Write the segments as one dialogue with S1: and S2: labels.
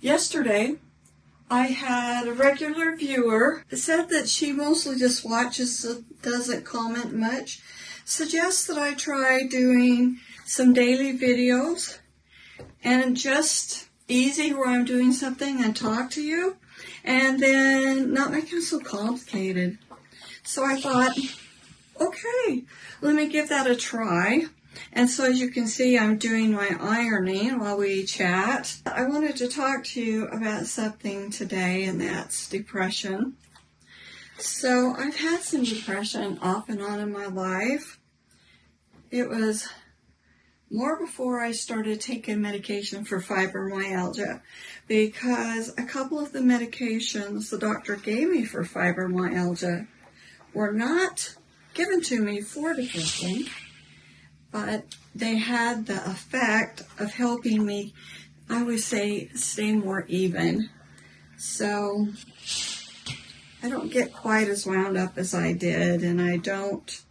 S1: Yesterday, I had a regular viewer that said that she mostly just watches, doesn't comment much, suggests that I try doing some daily videos and just easy where I'm doing something and talk to you and then not making it so complicated. So I thought, okay, let me give that a try. And so as you can see, I'm doing my ironing while we chat. I wanted to talk to you about something today, and that's depression. So I've had some depression off and on in my life. It was more before I started taking medication for fibromyalgia, because a couple of the medications the doctor gave me for fibromyalgia were not given to me for depression, but they had the effect of helping me, I would say, stay more even. So I don't get quite as wound up as I did, and I don't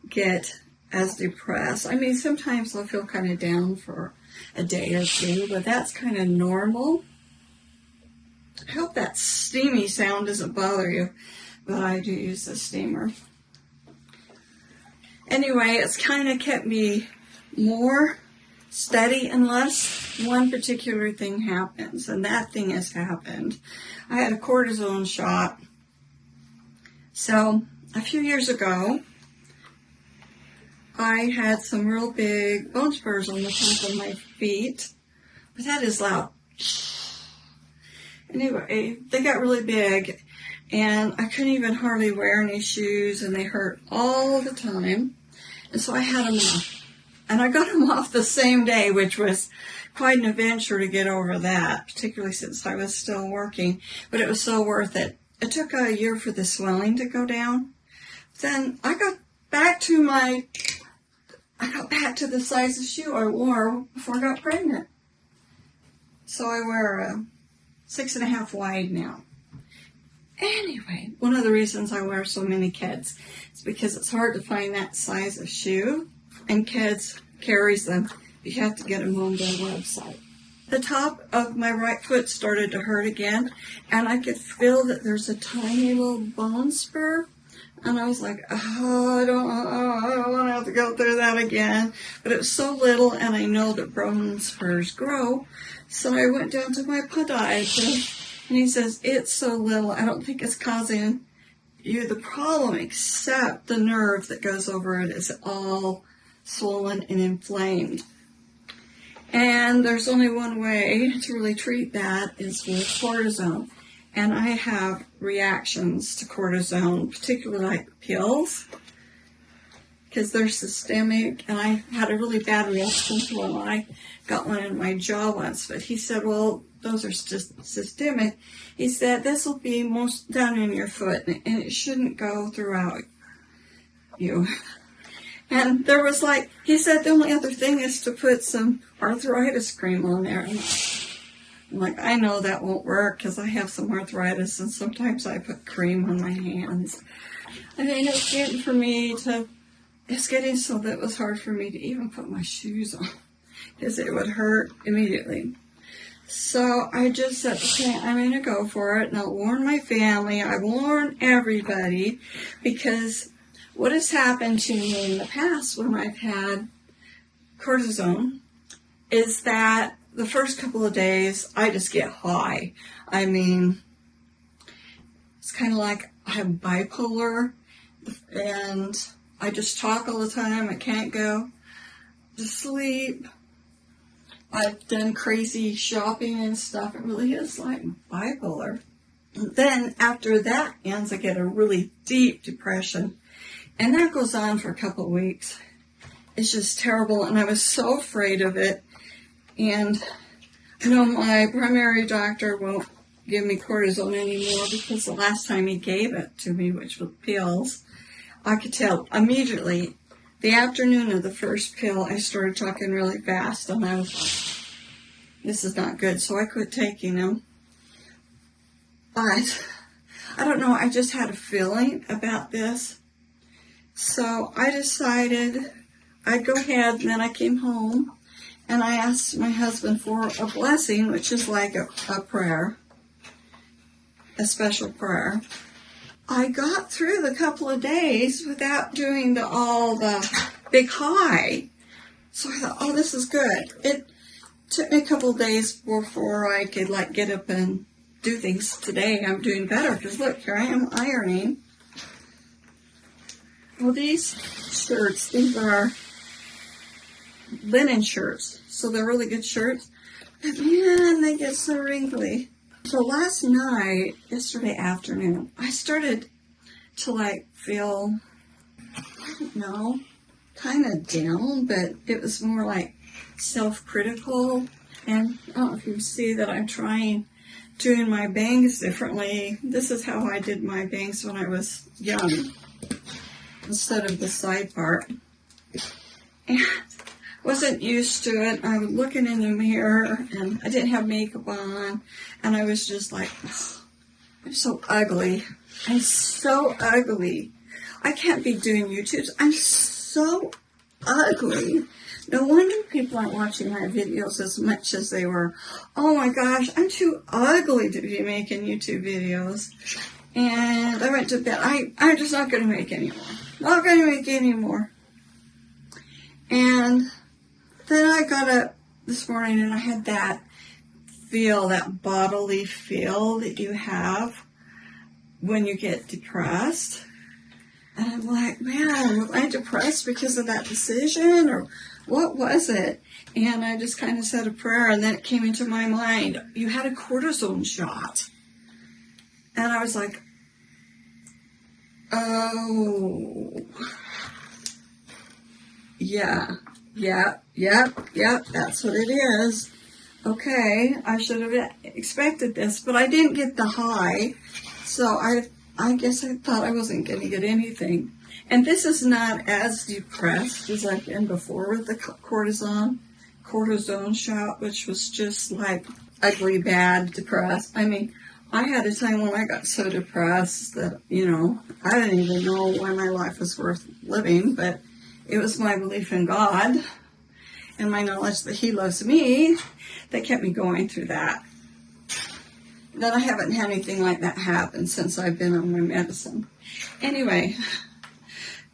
S1: get as depressed. I mean, sometimes I'll feel kind of down for a day or two, but that's kind of normal. I hope that steamy sound doesn't bother you, but I do use the steamer. Anyway, it's kind of kept me more steady unless one particular thing happens, and that thing has happened. I had a cortisone shot. So a few years ago, I had some real big bone spurs on the top of my feet, but that is loud. Anyway, they got really big, and I couldn't even hardly wear any shoes, and they hurt all the time. And so I had them off. And I got them off the same day, which was quite an adventure to get over that, particularly since I was still working. But it was so worth it. It took a year for the swelling to go down. Then I got back to the size of shoe I wore before I got pregnant. So I wear a 6.5 wide now. Anyway, one of the reasons I wear so many kids is because it's hard to find that size of shoe, and kids carries them. You have to get them on their website. The top of my right foot started to hurt again, and I could feel that there's a tiny little bone spur, and I was like, I don't want to have to go through that again. But it was so little, and I know that bone spurs grow, so I went down to my podiatrist. And he says, it's so little, I don't think it's causing you the problem, except the nerve that goes over it is all swollen and inflamed. And there's only one way to really treat that is with cortisone. And I have reactions to cortisone, particularly like pills, because they're systemic. And I had a really bad reaction to when I got one in my jaw once. But he said, well, those are just systemic. He said, this will be most down in your foot, and it shouldn't go throughout you. And there was he said, the only other thing is to put some arthritis cream on there. And I'm like, I know that won't work because I have some arthritis, and sometimes I put cream on my hands. I mean, it's getting so that it was hard for me to even put my shoes on because it would hurt immediately. So I just said, okay, I'm going to go for it, and I'll warn my family, I warn everybody, because what has happened to me in the past when I've had cortisone is that the first couple of days, I just get high. I mean, it's kind of like I have bipolar, and I just talk all the time. I can't go to sleep. I've done crazy shopping and stuff. It really is like bipolar. And then after that ends, I get a really deep depression. And that goes on for a couple of weeks. It's just terrible. And I was so afraid of it. And my primary doctor won't give me cortisone anymore because the last time he gave it to me, which was pills, I could tell immediately. The afternoon of the first pill, I started talking really fast, and I was like, this is not good, so I quit taking them. But, I don't know, I just had a feeling about this. So I decided I'd go ahead, and then I came home, and I asked my husband for a blessing, which is like a prayer, a special prayer. I got through the couple of days without doing all the big high. So I thought, oh, this is good. It took me a couple of days before I could like get up and do things. Today I'm doing better because look, here I am ironing. Well, these shirts, these are linen shirts, so they're really good shirts. But man, they get so wrinkly. So last night, yesterday afternoon, I started to like feel, I don't know, kind of down, but it was more like self-critical. And I don't know if you see that I'm doing my bangs differently. This is how I did my bangs when I was young, instead of the side part. And wasn't used to it. I was looking in the mirror and I didn't have makeup on, and I was just like, oh, I'm so ugly. I'm so ugly. I can't be doing YouTubes. I'm so ugly. No wonder people aren't watching my videos as much as they were. Oh my gosh, I'm too ugly to be making YouTube videos. And I went to bed. I'm just not going to make any more. Not going to make any more. And then I got up this morning and I had that bodily feel that you have when you get depressed. And I'm like, man, was I depressed because of that decision, or what was it? And I just kind of said a prayer, and then it came into my mind, you had a cortisone shot. And I was like, oh, yeah, that's what it is. Okay, I should have expected this, but I didn't get the high, so I guess I thought I wasn't going to get anything. And this is not as depressed as I've been before with the cortisone shot, which was just like ugly, bad, depressed. I mean, I had a time when I got so depressed that, I didn't even know why my life was worth living, but it was my belief in God and my knowledge that He loves me that kept me going through that. That I haven't had anything like that happen since I've been on my medicine. Anyway,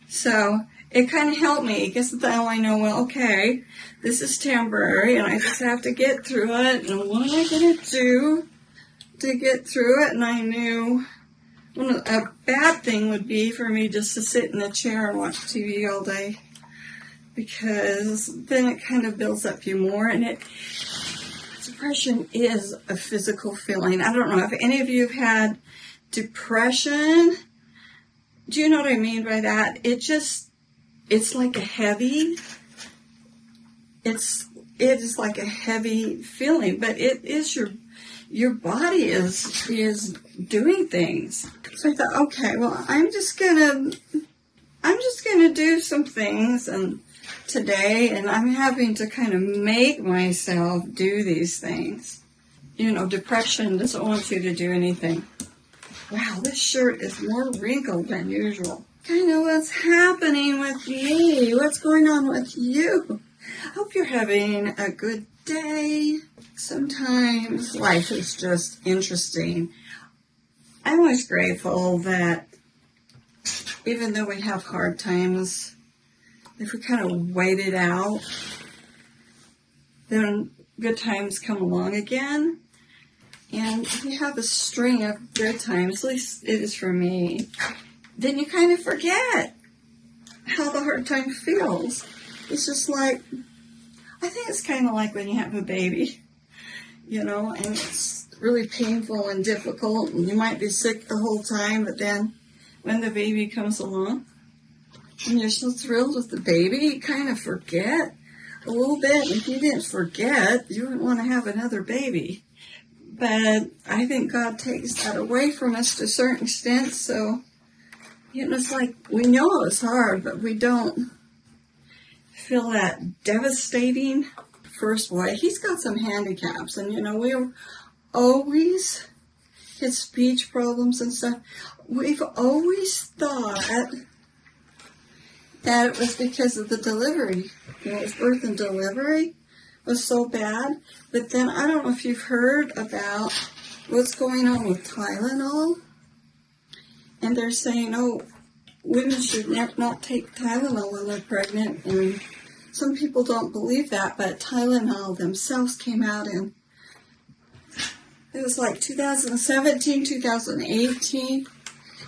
S1: so it kind of helped me because now I know, well, okay, this is temporary and I just have to get through it. And what am I going to do to get through it? And I knew a bad thing would be for me just to sit in a chair and watch TV all day, because then it kind of builds up you more. And depression is a physical feeling. I don't know if any of you have had depression. Do you know what I mean by that? It's like a heavy, it is like a heavy feeling, but it is your body is doing things. So I thought, okay, well, I'm just gonna do some things today, and I'm having to kind of make myself do these things. Depression doesn't want you to do anything. Wow, this shirt is more wrinkled than usual. Kind of what's happening with me? What's going on with you? I hope you're having a good day. Sometimes life is just interesting. I'm always grateful that even though we have hard times, if we kind of wait it out, then good times come along again. And if you have a string of good times, at least it is for me, then you kind of forget how the hard time feels. It's just like, I think it's kind of like when you have a baby, and it's really painful and difficult, and you might be sick the whole time, but then when the baby comes along, and you're so thrilled with the baby, you kind of forget a little bit. If you didn't forget, you wouldn't want to have another baby. But I think God takes that away from us to a certain extent. So, it's like we know it's hard, but we don't feel that devastating. First boy, he's got some handicaps. And, we always get speech problems and stuff. We've always thought that it was because of the delivery. It was birth and delivery. was so bad. But then I don't know if you've heard about what's going on with Tylenol. And they're saying, oh, women should not take Tylenol when they're pregnant. And some people don't believe that, but Tylenol themselves came out in, it was like 2017, 2018.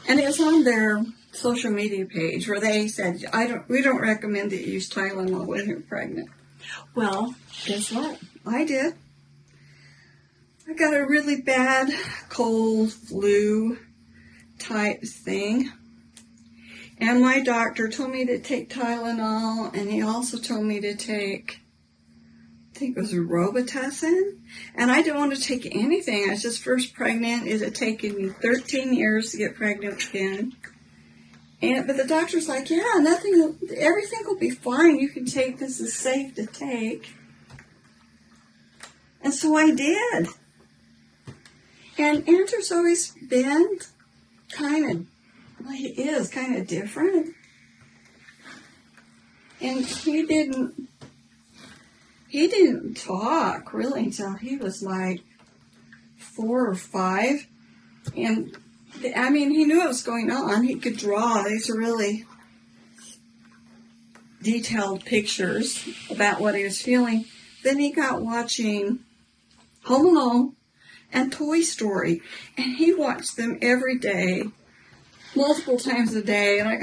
S1: And it was on their social media page where they said, we don't recommend that you use Tylenol when you're pregnant. Well, guess what? I did. I got a really bad cold, flu type thing. And my doctor told me to take Tylenol, and he also told me to take, I think it was Robitussin. And I didn't want to take anything. I was just first pregnant. It had taken me 13 years to get pregnant again. But the doctor's like, yeah, everything will be fine. You can take this, is safe to take. And so I did. And Andrew's always been kind of different. And he didn't talk really until he was like 4 or 5. And I mean, he knew what was going on. He could draw these really detailed pictures about what he was feeling. Then he got watching Home Alone and Toy Story. And he watched them every day, multiple times a day. And I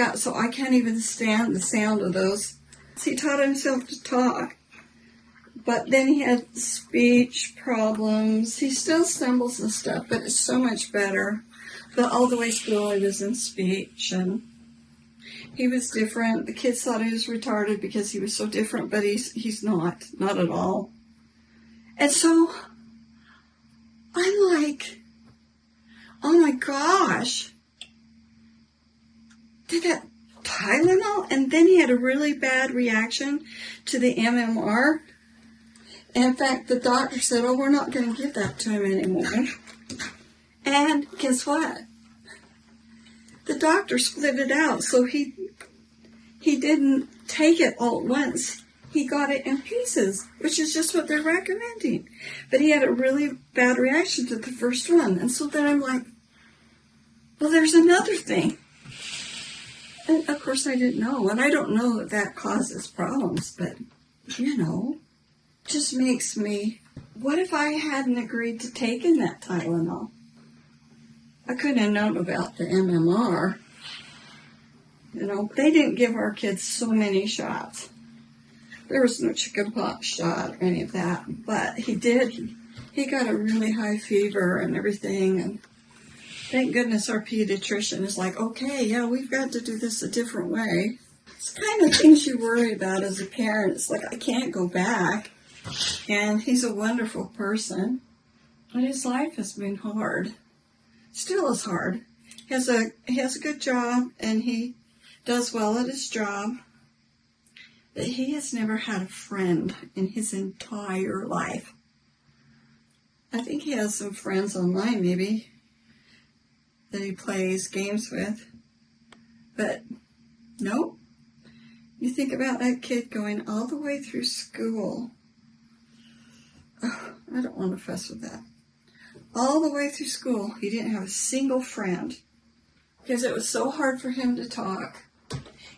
S1: can't even stand the sound of those. He taught himself to talk. But then he had speech problems. He still stumbles and stuff, but it's so much better. But all the way through, he was in speech, and he was different. The kids thought he was retarded because he was so different, but he's not at all. And so I'm like, oh my gosh, did that Tylenol? And then he had a really bad reaction to the MMR. In fact, the doctor said, oh, we're not going to give that to him anymore. And guess what? The doctor split it out, so he didn't take it all at once. He got it in pieces, which is just what they're recommending. But he had a really bad reaction to the first one. And so then I'm like, well, there's another thing. And of course I didn't know. And I don't know that causes problems, but, just makes me, what if I hadn't agreed to taking that Tylenol? I couldn't have known about the MMR. They didn't give our kids so many shots. There was no chickenpox shot or any of that. But he did. He got a really high fever and everything. And thank goodness our pediatrician is like, okay, yeah, we've got to do this a different way. It's the kind of things you worry about as a parent. It's like, I can't go back. And he's a wonderful person. But his life has been hard. Still is hard. He has a good job, and he does well at his job. But he has never had a friend in his entire life. I think he has some friends online, maybe, that he plays games with. But, nope. You think about that kid going all the way through school. Oh, I don't want to fuss with that. All the way through school, he didn't have a single friend because it was so hard for him to talk.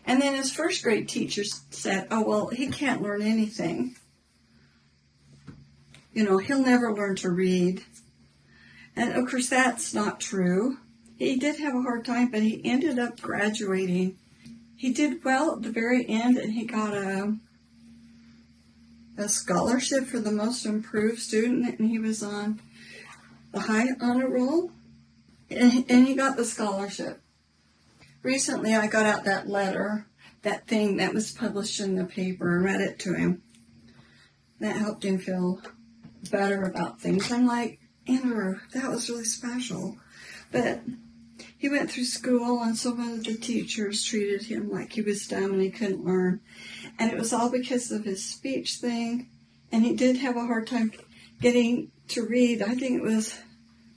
S1: And then his first grade teacher said, oh, well, he can't learn anything. He'll never learn to read. And, of course, that's not true. He did have a hard time, but he ended up graduating. He did well at the very end, and he got a scholarship for the most improved student, and he was on the high honor roll, and he got the scholarship. Recently, I got out that letter, that thing that was published in the paper, and read it to him. That helped him feel better about things. I'm like, Andrew, that was really special. But he went through school, and some of the teachers treated him like he was dumb and he couldn't learn. And it was all because of his speech thing, and he did have a hard time getting to read. I think it was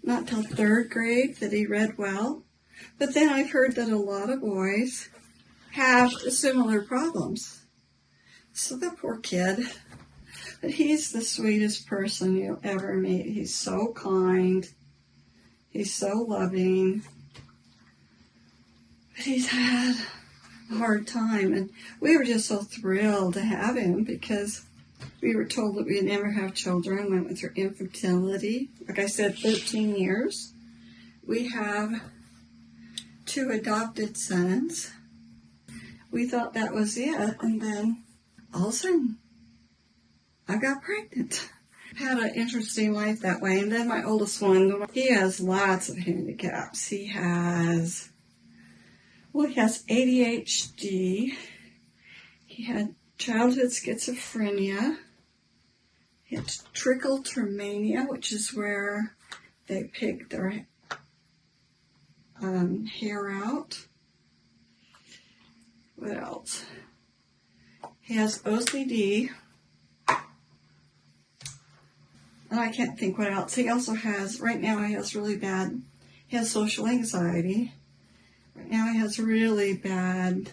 S1: not till 3rd grade that he read well. But then I've heard that a lot of boys have similar problems. So the poor kid. But he's the sweetest person you'll ever meet. He's so kind. He's so loving. But he's had a hard time. And we were just so thrilled to have him because we were told that we'd never have children. We went through infertility. Like I said, 13 years. We have 2 adopted sons. We thought that was it. And then all of a sudden, I got pregnant. Had an interesting life that way. And then my oldest one, he has lots of handicaps. He has ADHD. He had childhood schizophrenia. He had trichotillomania, which is where they pick their hair out. What else? He has OCD. And I can't think what else. He also has, right now he has he has social anxiety. Right now he has really bad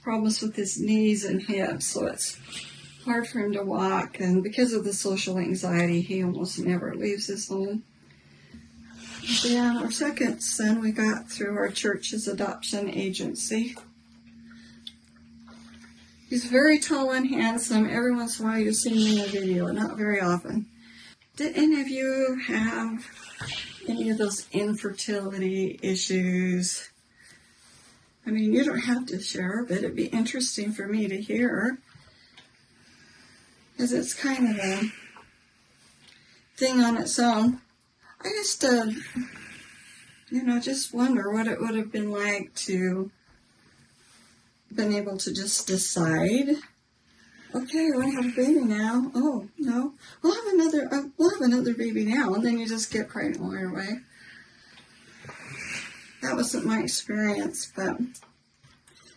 S1: problems with his knees and hips, so it's hard for him to walk. And because of the social anxiety, he almost never leaves his home. Then our second son we got through our church's adoption agency. He's very tall and handsome. Every once in a while you see him in a video, not very often. Did any of you have any of those infertility issues? I mean, you don't have to share, but it'd be interesting for me to hear. Because it's kind of a thing on its own. I just, just wonder what it would have been like to been able to just decide, okay, I have a baby now. Oh, no, we'll have another baby now, and then you just get pregnant right away. That wasn't my experience, but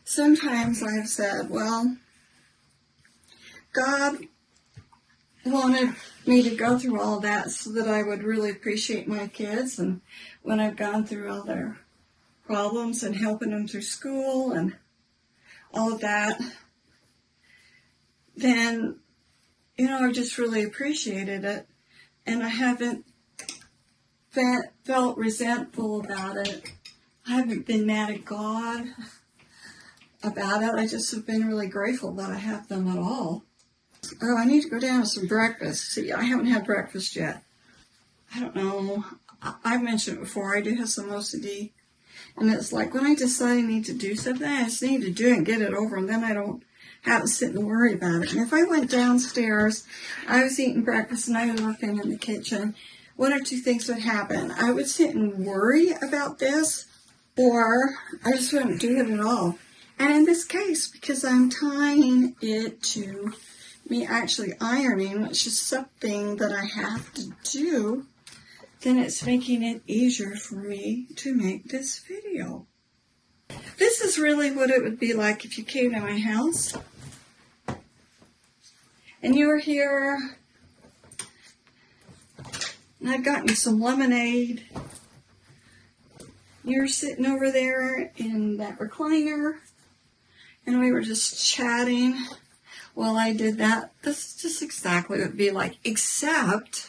S1: sometimes I've said, well, God wanted me to go through all that so that I would really appreciate my kids, and when I've gone through all their problems and helping them through school and all of that, then, I just really appreciated it. And I haven't felt resentful about it. I haven't been mad at God about it. I just have been really grateful that I have them at all. Oh, I need to go down to some breakfast. See, I haven't had breakfast yet. I don't know. I've mentioned it before. I do have some OCD. And it's like when I decide I need to do something, I just need to do it and get it over, and then I don't have to sit and worry about it. And if I went downstairs, I was eating breakfast and I was working in the kitchen, one or two things would happen. I would sit and worry about this, or I just wouldn't do it at all. And in this case, because I'm tying it to me actually ironing, which is something that I have to do, then it's making it easier for me to make this video. This is really what it would be like if you came to my house and you were here and I'd gotten you some lemonade. You're sitting over there in that recliner and we were just chatting while I did that. This is just exactly what it would be like, except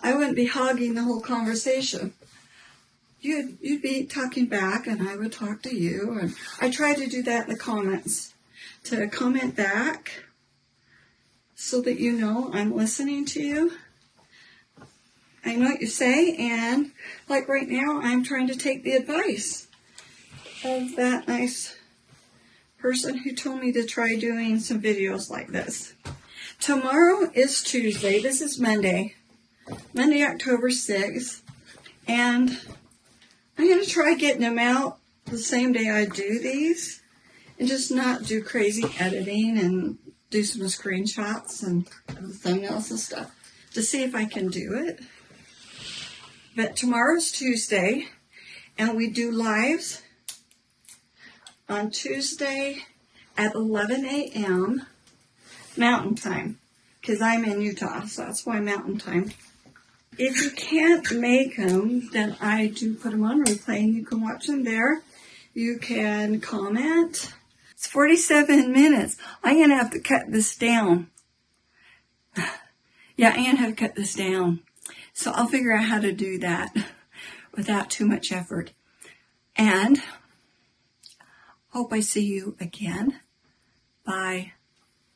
S1: I wouldn't be hogging the whole conversation. You'd be talking back and I would talk to you. And I try to do that in the comments, to comment back so that you know I'm listening to you. I know what you say, and like right now I'm trying to take the advice of that nice person who told me to try doing some videos like this. Tomorrow is Tuesday. This is Monday, October 6th, and I'm going to try getting them out the same day I do these and just not do crazy editing and do some screenshots and thumbnails and stuff to see if I can do it. But tomorrow's Tuesday, and we do lives on Tuesday at 11 a.m. Mountain Time, because I'm in Utah, so that's why Mountain Time. If you can't make them, then I do put them on replay, and you can watch them there. You can comment. It's 47 minutes. I'm going to have to cut this down Yeah, and how to cut this down. So I'll figure out how to do that without too much effort. And hope I see you again. Bye.